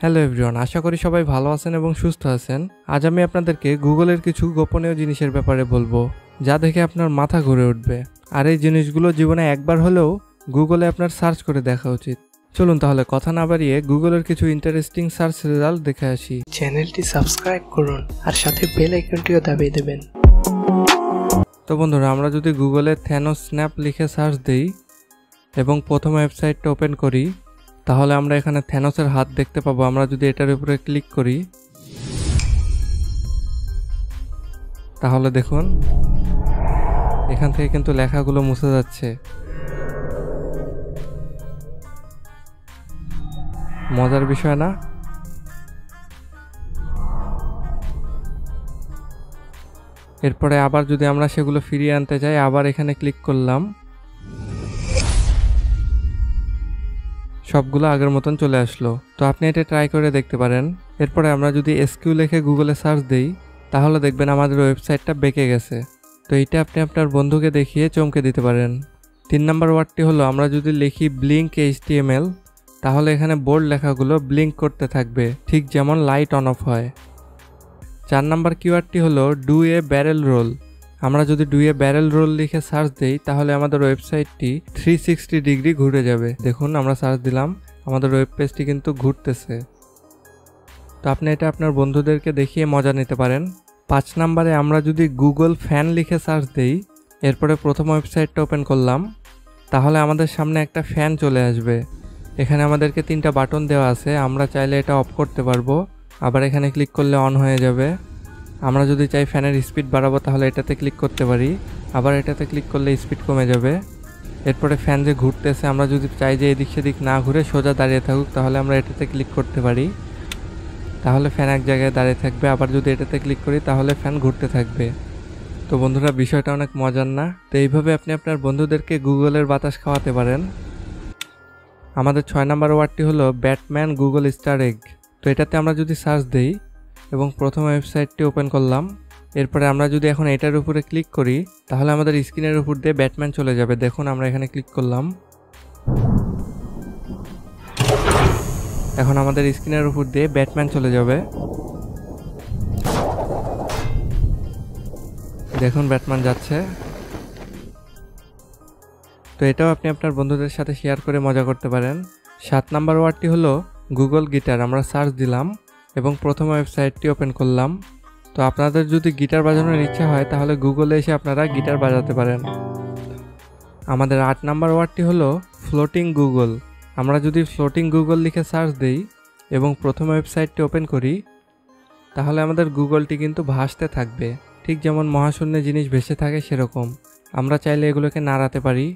Hello everyone, আশা করি সবাই ভালো আছেন এবং সুস্থ আছেন। আজ আমি আপনাদেরকে গুগলের কিছু গোপনীয় জিনিসের ব্যাপারে বলবো, যা দেখে আপনার মাথা ঘুরে উঠবে। আর এই জিনিসগুলো জীবনে একবার হলেও গুগলে আপনার সার্চ করে দেখা উচিত। চলুন তাহলে কথা না বাড়িয়ে গুগলের কিছু ইন্টারেস্টিং সার্চ রেজাল্ট দেখে আসি। চ্যানেলটি সাবস্ক্রাইব করুন আর সাথে বেল আইকনটিও দাবিয়ে দেবেন। তো বন্ধুরা, আমরা যদি গুগলে থ্যানোস স্ন্যাপ লিখে সার্চ দিই এবং প্রথম ওয়েবসাইটটা ওপেন করি, তাহলে আমরা এখানে থ্যানোসের হাত দেখতে পাবো। আমরা যদি এটার উপরে ক্লিক করি, তাহলে দেখুন এখান থেকে কিন্তু লেখাগুলো মুছে যাচ্ছে। মজার বিষয় না? এরপরে আবার যদি আমরা সেগুলো ফিরিয়ে আনতে চাই, আবার এখানে ক্লিক করলাম, সবগুলো আগের মতন চলে আসলো। তো আপনি এটা ট্রাই করে দেখতে পারেন। এরপরে আমরা যদি এসকিউ লিখে গুগলে সার্চ দিই, তাহলে দেখবেন আমাদের ওয়েবসাইটটা বেঁকে গেছে। তো এইটা আপনি আপনার বন্ধুকে দেখিয়ে চমকে দিতে পারেন। 3 নম্বর ওয়ার্ডটি হলো, আমরা যদি লিখি ব্লিঙ্ক HTML, তাহলে এখানে বোল্ড লেখাগুলো ব্লিঙ্ক করতে থাকবে, ঠিক যেমন লাইট অন অফ হয়। 4 নম্বর কিওয়ার্ডটি হলো ডু এ ব্যারেল রোল। আমরা যদি ডু এ ব্যারেল রোল লিখে সার্চ দিই, তাহলে আমাদের ওয়েবসাইটটি 360 ডিগ্রি ঘুরে যাবে। দেখুন, আমরা সার্চ দিলাম, আমাদের ওয়েব পেজটি কিন্তু ঘুরতেছে। তো আপনি এটা আপনার বন্ধুদেরকে দেখিয়ে মজা নিতে পারেন। 5 নম্বরে আমরা যদি গুগল ফ্যান লিখে সার্চ দিই, এরপরে প্রথম ওয়েবসাইটটা ওপেন করলাম, তাহলে আমাদের সামনে একটা ফ্যান চলে আসবে। এখানে আমাদেরকে 3টা বাটন দেওয়া আছে। আমরা চাইলে এটা অফ করতে পারবো, আবার এখানে ক্লিক করলে অন হয়ে যাবে। আমরা যদি চাই ফ্যানের স্পিড বাড়াবো, তাহলে এটাতে ক্লিক করতে পারি, আবার এটাতে ক্লিক করলে স্পিড কমে যাবে। এরপরে ফ্যান যে ঘুরতেছে, আমরা যদি চাই যে এদিক সেদিক না ঘুরে সোজা দাঁড়িয়ে থাকুক, তাহলে আমরা এটাতে ক্লিক করতে পারি, তাহলে ফ্যান এক জায়গায় দাঁড়িয়ে থাকবে। আবার যদি এটাতে ক্লিক করি, তাহলে ফ্যান ঘুরতে থাকবে। তো বন্ধুরা, বিষয়টা অনেক মজার না? তো এইভাবে আপনি আপনার বন্ধুদেরকে গুগলের বাতাস খাওয়াতে পারেন। আমাদের 6 নম্বর ওয়ার্ডটি হলো ব্যাটম্যান গুগল স্টার এগ। তো এটাতে আমরা যদি সার্চ দিই এবং প্রথম ওয়েবসাইটটি ওপেন করলাম, এরপরে আমরা যদি এখন এটার উপরে ক্লিক করি, তাহলে আমাদের স্ক্রিনের উপর দিয়ে ব্যাটম্যান চলে যাবে। দেখুন, আমরা এখানে ক্লিক করলাম, এখন আমাদের স্ক্রিনের উপর দিয়ে ব্যাটম্যান চলে যাবে। দেখুন, ব্যাটম্যান যাচ্ছে। তো এটাও আপনি আপনার বন্ধুদের সাথে শেয়ার করে মজা করতে পারেন। 7 নম্বর ওয়ার্ডটি হলো গুগল গিটার। আমরা সার্চ দিলাম এবং প্রথম ওয়েবসাইটটি ওপেন করলাম। তো আপনাদের যদি গিটার বাজানোর ইচ্ছা হয়, তাহলে গুগলে এসে আপনারা গিটার বাজাতে পারেন। আমাদের 8 নম্বর ওয়ার্ডটি হলো ফ্লোটিং গুগল। আমরা যদি ফ্লোটিং গুগল লিখে সার্চ দিই এবং প্রথম ওয়েবসাইটটি ওপেন করি, তাহলে আমাদের গুগলটি কিন্তু ভাসতে থাকবে, ঠিক যেমন মহাশূন্যে জিনিস ভেসে থাকে সেরকম। আমরা চাইলে এগুলোকে নাড়াতে পারি।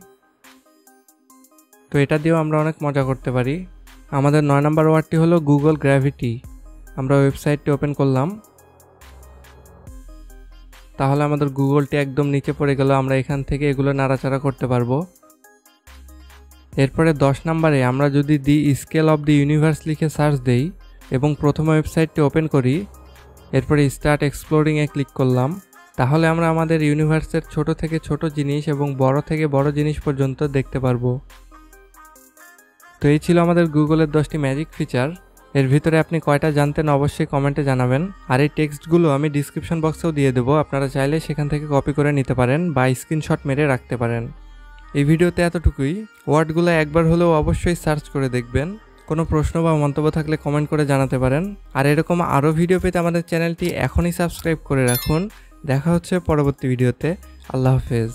তো এটা দিয়েও আমরা অনেক মজা করতে পারি। আমাদের 9 নম্বর ওয়ার্ডটি হলো গুগল গ্র্যাভিটি। আমরা ওয়েবসাইটটি ওপেন করলাম, তাহলে আমাদের গুগলটি একদম নিচে পড়ে গেল। আমরা এখান থেকে এগুলো নাড়াচাড়া করতে পারবো। এরপরে 10 নম্বরে আমরা যদি দি স্কেল অফ দি ইউনিভার্স লিখে সার্চ দেই এবং প্রথম ওয়েবসাইটটি ওপেন করি, এরপরে স্টার্ট এক্সপ্লোরিংয়ে ক্লিক করলাম, তাহলে আমরা আমাদের ইউনিভার্সের ছোট থেকে ছোট জিনিস এবং বড় থেকে বড় জিনিস পর্যন্ত দেখতে পারবো। তো এই ছিল আমাদের গুগলের 10টি ম্যাজিক ফিচার। এর ভিতরে আপনি কয়টা জানতেন অবশ্যই কমেন্টে জানাবেন। আর এই টেক্সটগুলো আমি ডিসক্রিপশন বক্সেও দিয়ে দেবো, আপনারা চাইলে সেখান থেকে কপি করে নিতে পারেন বা স্ক্রিনশট মেরে রাখতে পারেন। এই ভিডিওতে এতটুকুই। ওয়ার্ডগুলো একবার হলেও অবশ্যই সার্চ করে দেখবেন। কোনো প্রশ্ন বা মন্তব্য থাকলে কমেন্ট করে জানাতে পারেন। আর এরকম আরও ভিডিও পেতে আমাদের চ্যানেলটি এখনই সাবস্ক্রাইব করে রাখুন। দেখা হচ্ছে পরবর্তী ভিডিওতে। আল্লাহ হাফেজ।